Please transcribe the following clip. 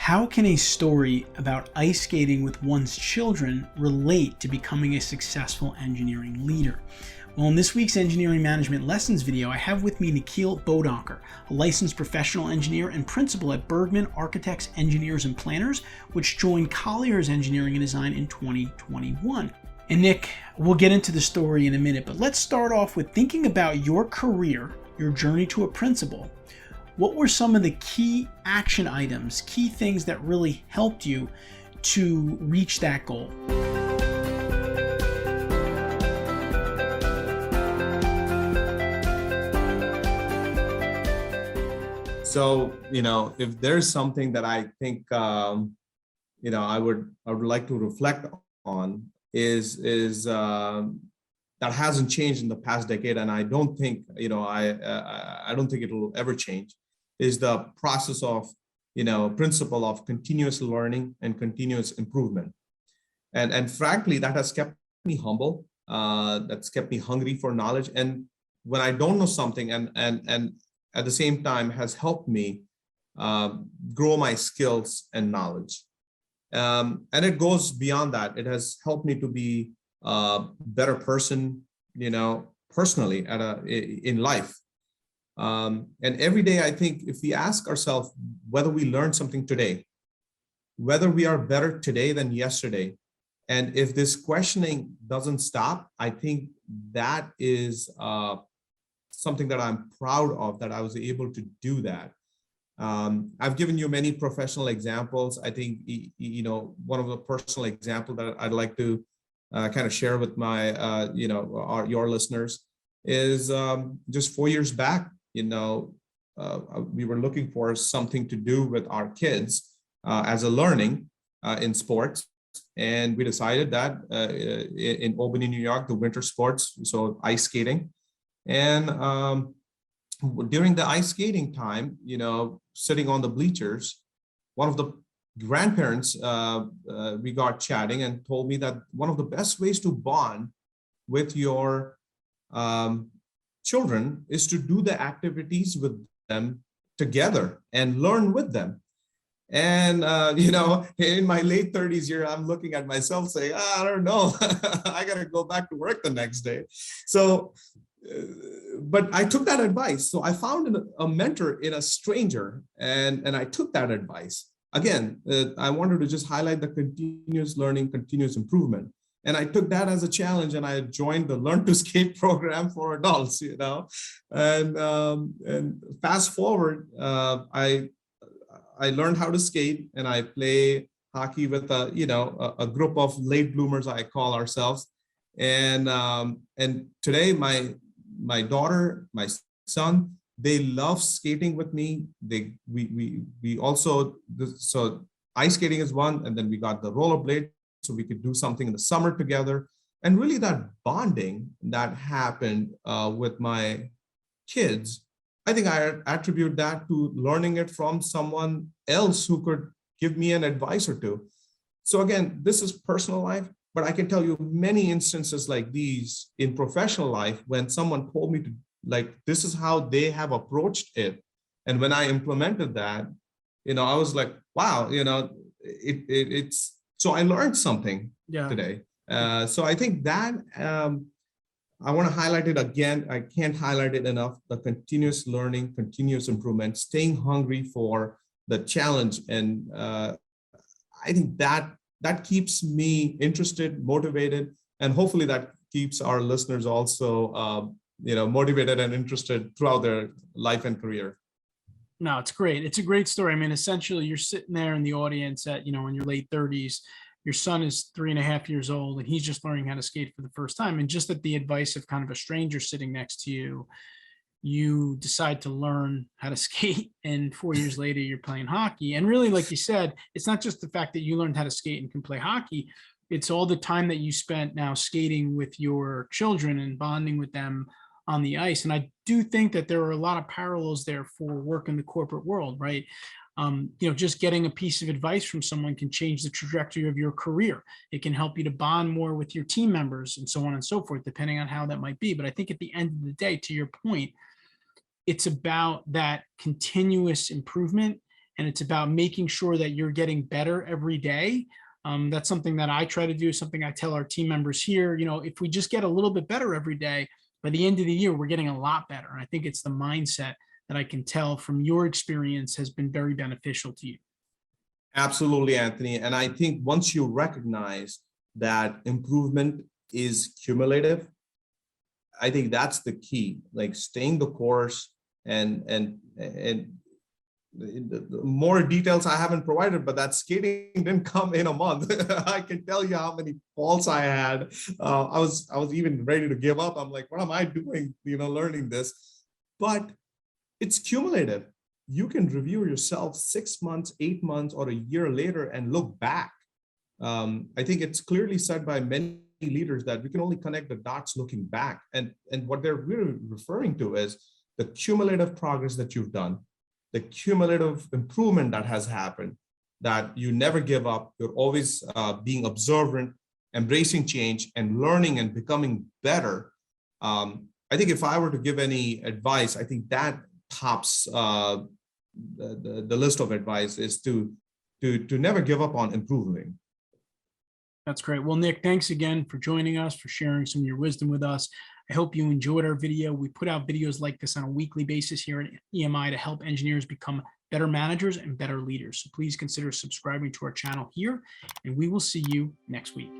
How can a story about ice skating with one's children relate to becoming a successful engineering leader? Well, in this week's Engineering Management Lessons video, I have with me Nikhil Bodhankar, a licensed professional engineer and principal at Bergman Architects, Engineers, and Planners, which joined Collier's Engineering and Design in 2021. And Nick, we'll get into the story in a minute, but let's start off with thinking about your career, your journey to a principal. What were some of the key action items, key things that really helped you to reach that goal? So, if there's something that I think, I would like to reflect on is that hasn't changed in the past decade, and I don't think, I don't think it will ever change, is the process of, principle of continuous learning and continuous improvement. And frankly, that has kept me humble. That's kept me hungry for knowledge. And when I don't know something and at the same time has helped me grow my skills and knowledge. And it goes beyond that. It has helped me to be a better person, personally in life. And every day, I think if we ask ourselves whether we learned something today, whether we are better today than yesterday, and if this questioning doesn't stop, I think that is something that I'm proud of, that I was able to do that. I've given you many professional examples. I think, one of the personal examples that I'd like to kind of share with my, your listeners is just 4 years back, we were looking for something to do with our kids as a learning in sports. And we decided that in Albany, New York, the winter sports, so ice skating. And during the ice skating time, sitting on the bleachers, one of the grandparents, we got chatting and told me that one of the best ways to bond with your children is to do the activities with them together and learn with them. And, in my late 30s here, I'm looking at myself saying, I don't know, I got to go back to work the next day. So, but I took that advice. So I found a mentor in a stranger, and I took that advice. Again, I wanted to just highlight the continuous learning, continuous improvement. And I took that as a challenge, and I joined the Learn to Skate program for adults, and fast forward, I learned how to skate, and I play hockey with a group of late bloomers, I call ourselves. And today my daughter, my son, they love skating with me. We also, so ice skating is one, and then we got the rollerblade, so we could do something in the summer together. And really that bonding that happened with my kids, I think I attribute that to learning it from someone else who could give me an advice or two. So again, this is personal life, but I can tell you many instances like these in professional life when someone told me to, like, this is how they have approached it. And when I implemented that, I was like, wow, it's, so I learned something today. So I think that I want to highlight it again. I can't highlight it enough. The continuous learning, continuous improvement, staying hungry for the challenge. And I think that keeps me interested, motivated, and hopefully that keeps our listeners also, motivated and interested throughout their life and career. No, it's great. It's a great story. I mean, essentially, you're sitting there in the audience at, in your late 30s. Your son is 3.5 years old, and he's just learning how to skate for the first time. And just at the advice of kind of a stranger sitting next to you, you decide to learn how to skate. And 4 years later, you're playing hockey. And really, like you said, it's not just the fact that you learned how to skate and can play hockey. It's all the time that you spent now skating with your children and bonding with them on the ice. And I do think that there are a lot of parallels there for work in the corporate world, right? Just getting a piece of advice from someone can change the trajectory of your career. It can help you to bond more with your team members and so on and so forth, depending on how that might be. But I think at the end of the day, to your point, it's about that continuous improvement and it's about making sure that you're getting better every day. That's something that I try to do, something I tell our team members here. If we just get a little bit better every day, by the end of the year, we're getting a lot better. And I think it's the mindset that I can tell from your experience has been very beneficial to you. Absolutely, Anthony. And I think once you recognize that improvement is cumulative, I think that's the key, like staying the course and the more details I haven't provided, but that skating didn't come in a month. I can tell you how many falls I had. I was even ready to give up. I'm like, what am I doing? Learning this, but it's cumulative. You can review yourself 6 months, 8 months, or a year later and look back. I think it's clearly said by many leaders that we can only connect the dots looking back. And what they're really referring to is the cumulative progress that you've done, the cumulative improvement that has happened, that you never give up. You're always being observant, embracing change, and learning and becoming better. I think if I were to give any advice, I think that tops the list of advice is to never give up on improving. That's great. Well, Nick, thanks again for joining us, for sharing some of your wisdom with us. I hope you enjoyed our video. We put out videos like this on a weekly basis here at EMI to help engineers become better managers and better leaders. So please consider subscribing to our channel here, and we will see you next week.